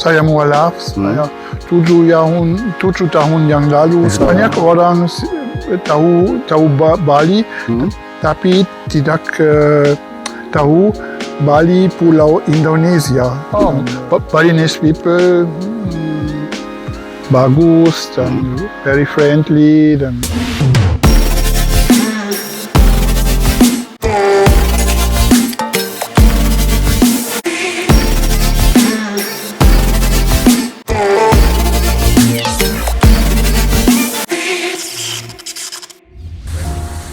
saya mualaf. Saya 7 tahun yang lalu. Banyak orang tahu Bali, tapi tidak tahu Bali pulau Indonesia. Balinese people bagus dan very friendly dan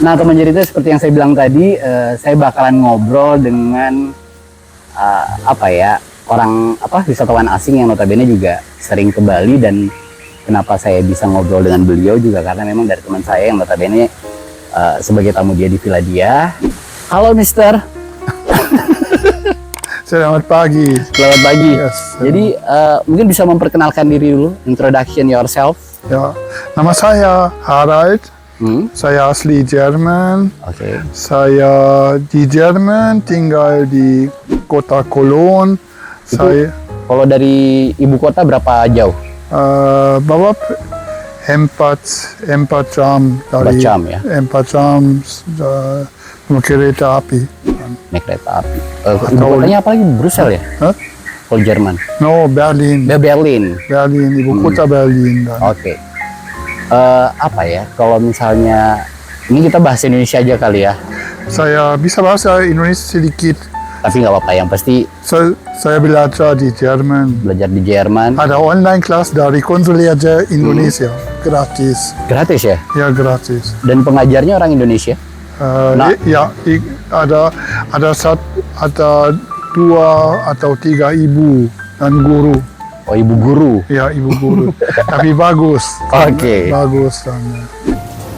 Nah, teman cerita seperti yang saya bilang tadi, saya bakalan ngobrol dengan orang wisatawan asing yang notabene juga sering ke Bali. Dan kenapa saya bisa ngobrol dengan beliau juga karena memang dari teman saya yang notabene sebagai tamu dia di villa dia. Halo, Mister. Selamat pagi. Selamat pagi. Yes, jadi mungkin bisa memperkenalkan diri dulu, introduction yourself. Ya, nama saya Harald. Saya asli Jerman. Oke. Saya di Jerman tinggal di kota Cologne. Kalau dari ibu kota berapa jauh? Bawa 4 jam dari 4 jam ya? 4 jam kereta api. Naik kereta api. Ibu kotanya apa lagi? Brussels ya? Huh? Kalau Jerman? No, Berlin. Berlin. Berlin, ibu kota Berlin. Oke. Kalau misalnya ini kita bahas Indonesia aja kali ya. Saya bisa bahasa Indonesia sedikit. Tapi nggak apa-apa, yang pasti saya belajar di Jerman. belajar di Jerman. Ada online kelas dari Konsulat Indonesia, gratis. Gratis ya? Ya, gratis. Dan pengajarnya orang Indonesia? Ada 2 atau 3 ibu dan guru. Oh, ibu guru. Ya, ibu guru. Tapi bagus. Oke. Bagus.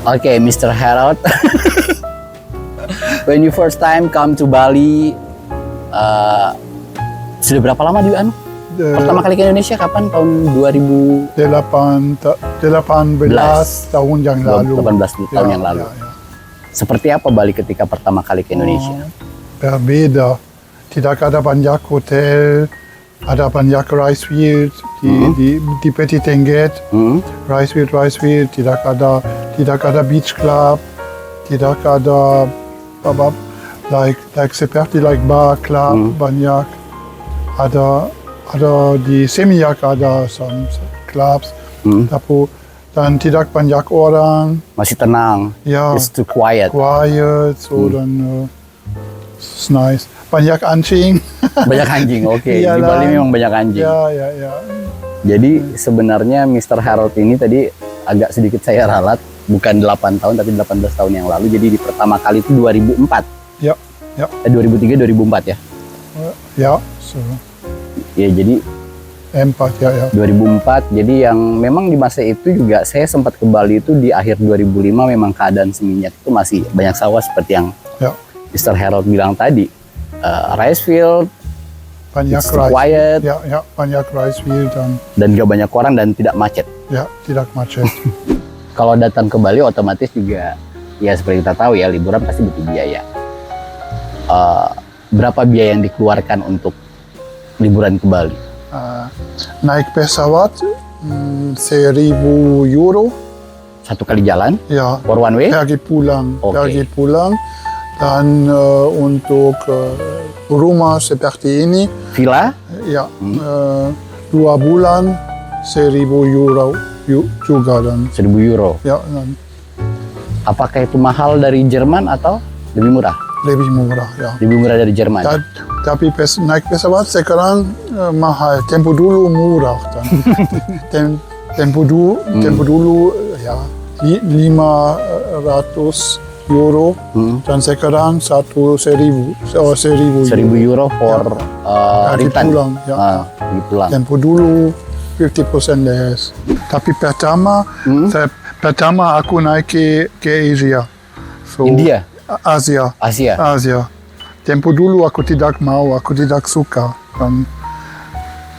Oke, Mr. Harold. When you first time come to Bali, sudah berapa lama di pertama kali ke Indonesia kapan? Tahun 18 tahun yang lalu. 18 tahun yang lalu. Seperti apa Bali ketika pertama kali ke Indonesia? Berbeda. Tidak ada banyak hotel. Ada banyak rice field di Petit Tenggate, rice field, tidak ada beach club, tidak ada seperti bar club, banyak ada di Seminyak ada some clubs, tapi dan tidak banyak orang. Masih tenang. Ya. It's too quiet. Dan it's nice. Banyak anjing. Banyak anjing, oke. Di Bali memang banyak anjing. Ya. Jadi sebenarnya Mr. Harold ini tadi agak sedikit saya ralat, bukan 8 tahun tapi 18 tahun yang lalu. Jadi di pertama kali itu 2004. Ya. 2003 2004 ya. Ya. Ya, jadi 4 2004. Jadi yang memang di masa itu juga saya sempat ke Bali itu di akhir 2005, memang keadaan Seminyak itu masih banyak sawah seperti yang Mr. Harold bilang tadi. Rice field, banyak quiet, banyak rice field dan gak banyak orang dan tidak macet. Ya, tidak macet. Kalau datang ke Bali otomatis juga ya seperti kita tahu ya, liburan pasti butuh biaya. Berapa biaya yang dikeluarkan untuk liburan ke Bali? Naik pesawat 1.000 euro. Satu kali jalan? Ya. For one way? Pergi pulang. Okay. Dan untuk rumah seperti ini, villa? Ya, 2 bulan 1.000 euro juga dan 1.000 euro. Ya. Apakah itu mahal dari Jerman atau lebih murah? Lebih murah, ya. Lebih murah dari Jerman. Tapi naik pesawat sekarang mahal. Tempo dulu murah. Tempo dulu ya 500 euro dan sekarang 1.000 euro for return. Pulang, ya. Pulang. Tempo dulu 50% less. Tapi pertama aku naik ke Asia. India? Asia. Tempo dulu aku tidak mau, aku tidak suka.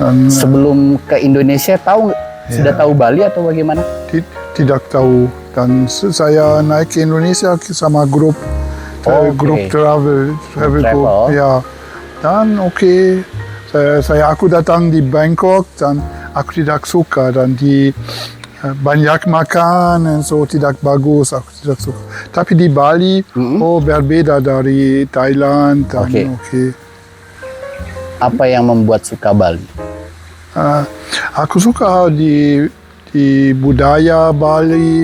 Dan sebelum ke Indonesia sudah tahu Bali atau bagaimana? Tidak tahu. Dan saya naik ke Indonesia sama grup grup travel group. Ya. Dan Aku datang di Bangkok dan aku tidak suka dan banyak makan dan so tidak bagus, aku tidak suka. Tapi di Bali berbeda dari Thailand dan Oke. Apa yang membuat suka Bali? Aku suka di budaya Bali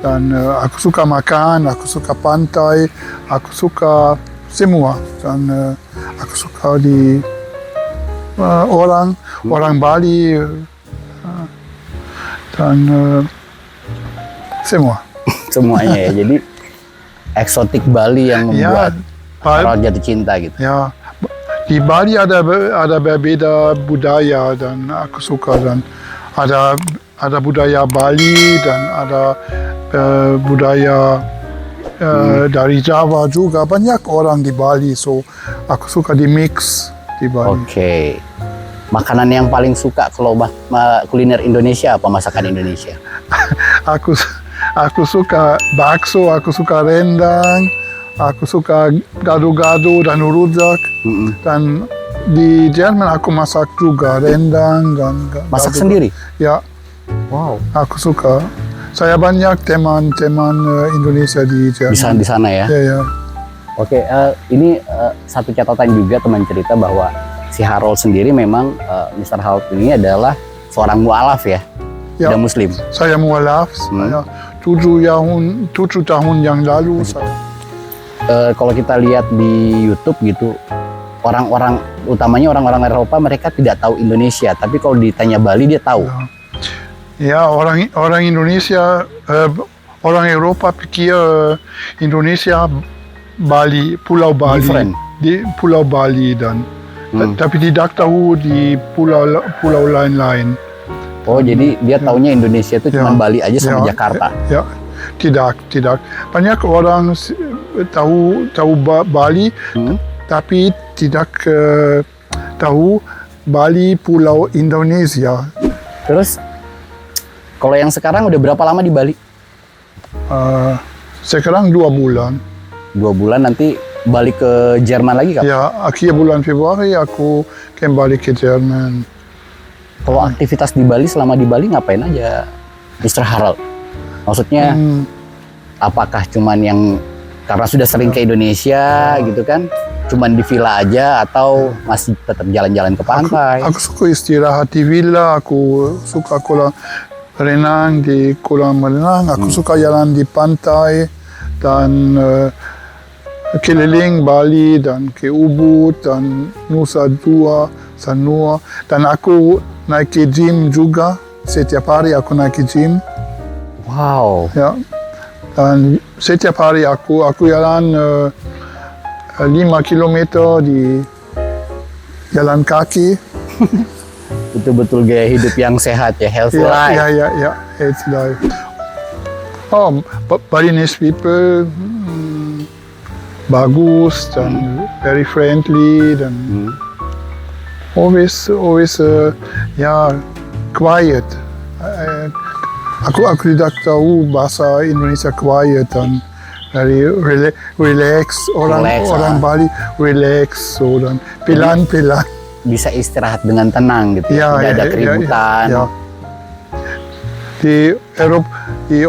dan aku suka makan, aku suka pantai, aku suka semua dan aku suka di orang Bali dan semua. Semuanya ya. Jadi eksotik Bali yang membuat Harold jatuh cinta gitu. Ya, di Bali ada berbeda budaya dan aku suka dan ada budaya Bali dan ada budaya dari Jawa juga, banyak orang di Bali, so aku suka di mix di Bali. Oke. Makanan yang paling suka kalau kuliner Indonesia apa, masakan Indonesia? Aku suka bakso, aku suka rendang, aku suka gado-gado dan rujak. Dan di Jerman aku masak juga rendang dan Masak gado-gado. sendiri? Ya. Wow. Aku suka. Saya banyak teman-teman Indonesia di Jerman. Di sana ya? Ya. Oke, ini satu catatan juga teman cerita bahwa si Harold sendiri memang Mr. Harold ini adalah seorang mualaf ya, Ya. tidak Muslim. Saya mualaf. Saya 7 tahun yang lalu. Kalau kita lihat di YouTube gitu, orang-orang, utamanya orang-orang Eropa, mereka tidak tahu Indonesia, tapi kalau ditanya Bali dia tahu. Ya, orang Indonesia, orang Eropa pikir Indonesia Bali, Pulau Bali, Different. di Pulau Bali dan tapi tidak tahu di pulau lain-lain. Oh, jadi dia taunya Indonesia itu cuma Bali aja sama Jakarta. Ya, tidak. Banyak orang tahu Bali, tapi tidak tahu Bali Pulau Indonesia. Terus kalau yang sekarang udah berapa lama di Bali? Sekarang 2 bulan. 2 bulan, nanti balik ke Jerman lagi kan? Ya, akhir bulan Februari aku kembali ke Jerman. Kalau aktivitas di Bali, selama di Bali ngapain aja, Mr. Harold? Maksudnya, apakah cuman yang karena sudah sering ke Indonesia gitu kan, cuman di villa aja atau masih tetap jalan-jalan ke pantai? Aku suka istirahat di villa, aku suka renang di kolam renang, aku suka jalan di pantai dan keliling Bali dan ke Ubud dan Nusa Dua, Sanua, dan aku naik ke gym juga. Setiap hari aku naik ke gym. Wow. Ya. Dan setiap hari aku jalan 5 kilometer di jalan kaki. Betul-betul gaya hidup yang sehat ya, healthy life. Ya, healthy life. Oh, Balinese people bagus dan very friendly dan always quiet. Aku tidak tahu bahasa Indonesia quiet dan very relax. Orang Bali relax, so dan pelan-pelan. Bisa istirahat dengan tenang gitu, tidak ada keributan. Ya. Di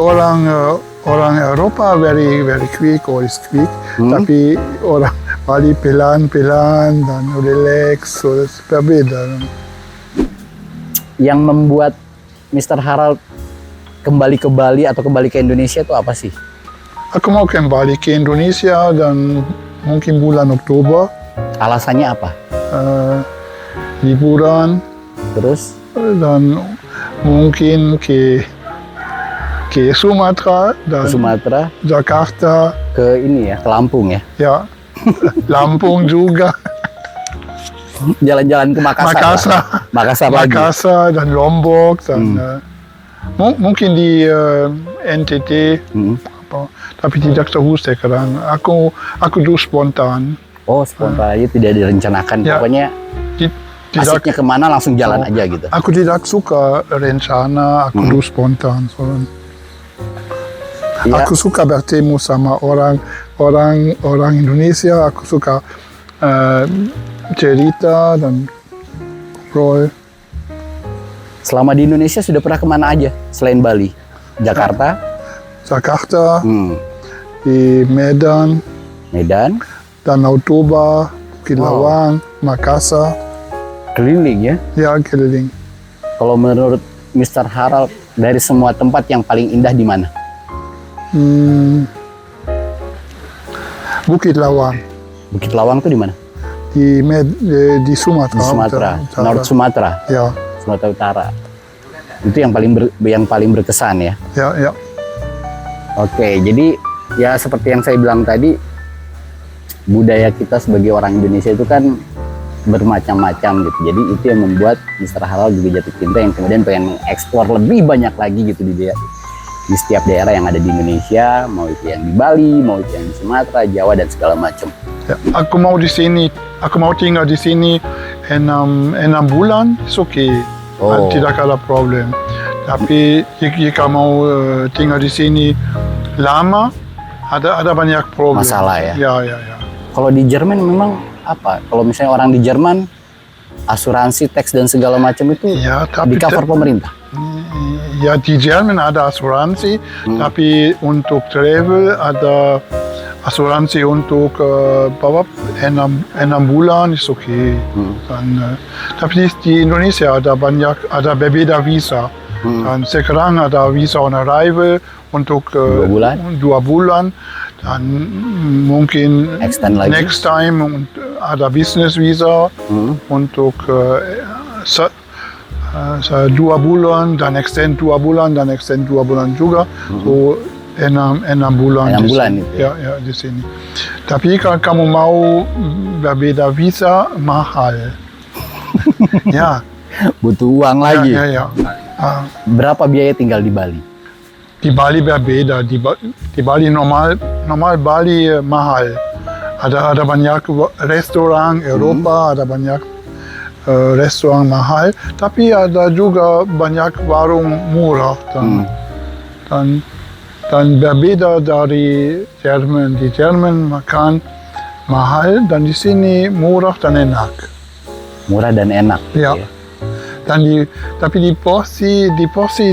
orang Eropa very quick, always quick, tapi orang Bali pelan-pelan dan relax, so berbeda. Yang membuat Mr. Harold kembali ke Bali atau kembali ke Indonesia itu apa sih? Aku mau kembali ke Indonesia dan mungkin bulan Oktober. Alasannya apa? Liburan. Terus? Dan mungkin ke Sumatera dan Jakarta. Ke ini ya, ke Lampung ya? Ya, Lampung juga. Jalan-jalan ke Makassar. Makassar dan Lombok dan mungkin di NTT. Tapi tidak tahu sekarang. Aku dulu spontan. Oh, spontan aja, tidak direncanakan. Ya, pokoknya asiknya kemana langsung jalan aja gitu. Aku tidak suka rencana, aku dulu spontan. Ya. Aku suka bertemu sama orang Indonesia. Aku suka cerita dan Roll. Selama di Indonesia sudah pernah kemana aja selain Bali? Jakarta, Jakarta, hmm, di Medan, Medan, Danau Toba, Kilawang, Makassar. keliling ya. Ya, keliling. Kalau menurut Mr. Harald, dari semua tempat yang paling indah di mana? Bukit Lawang Bukit Lawang tuh di mana? di Sumatera. Di Sumatera, Utara. North Sumatera, Ya, Sumatera Utara. Itu yang paling berkesan ya. ya. Oke, jadi ya seperti yang saya bilang tadi, budaya kita sebagai orang Indonesia itu kan bermacam-macam gitu. Jadi itu yang membuat Mr. Harald juga jatuh cinta, yang kemudian pengen mengeksplor lebih banyak lagi gitu di setiap daerah yang ada di Indonesia, mau itu yang di Bali, mau itu yang di Sumatera, Jawa dan segala macam. Ya, aku mau tinggal di sini 6 bulan, is oke. Oh. Tidak ada problem. Tapi jika mau tinggal di sini lama, ada banyak problem. Masalah ya? Ya. Kalau di Jerman memang apa? Kalau misalnya orang di Jerman, asuransi, teks dan segala macam itu Ya, di cover pemerintah. Ya, di Jerman ada asuransi, tapi untuk travel ada asuransi untuk 6 bulan, is oke. Tapi di Indonesia ada berbeda visa. Dan sekarang ada visa on arrival untuk 2 bulan. Dan mungkin Extend lagi. next time ada business visa untuk 2 bulan, dan extend 2 bulan, dan extend 2 bulan juga. So 6 bulan. 6 di bulan sini. itu. Ya, di sini. Tapi kalau kamu mau berbeda visa, mahal. Ya. Butuh uang lagi. Ya. Berapa biaya tinggal di Bali? Di Bali berbeda. Di Bali normal Bali mahal. Ada banyak restoran Eropa, ada banyak restoran mahal, tapi ada juga banyak warung murah dan berbeda dari Jerman. Di Jerman makan mahal, dan di sini murah dan enak. Murah dan enak. Ya. Gitu ya. Tapi di porsi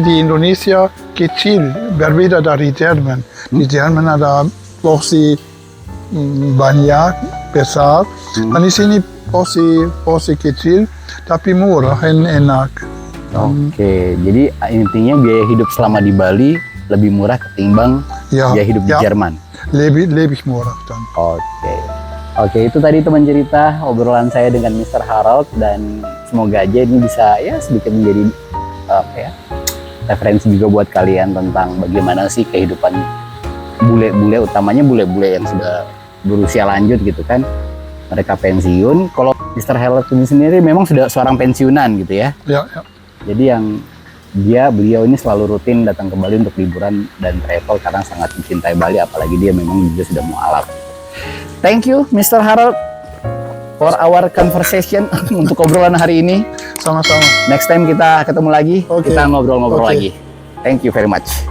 di Indonesia kecil, berbeda dari Jerman. Di Jerman ada porsi banyak, besar, dan di sini porsi kecil, tapi murah dan enak. Oke, jadi intinya biaya hidup selama di Bali lebih murah ketimbang Ya, biaya hidup di Jerman. Lebih murah dan. Oke, itu tadi teman cerita obrolan saya dengan Mr. Harald, dan semoga aja ini bisa ya sedikit menjadi referensi juga buat kalian tentang bagaimana sih kehidupan bule-bule, utamanya bule-bule yang sudah berusia lanjut gitu kan. Mereka pensiun. Kalau Mr. Harald ini sendiri memang sudah seorang pensiunan gitu ya. Ya. Jadi beliau ini selalu rutin datang ke Bali untuk liburan dan travel karena sangat mencintai Bali, apalagi dia memang juga sudah mualaf. Thank you Mr. Harald for our conversation untuk obrolan hari ini. Sama-sama. Next time kita ketemu lagi, Oke. kita ngobrol-ngobrol Oke. lagi. Thank you very much.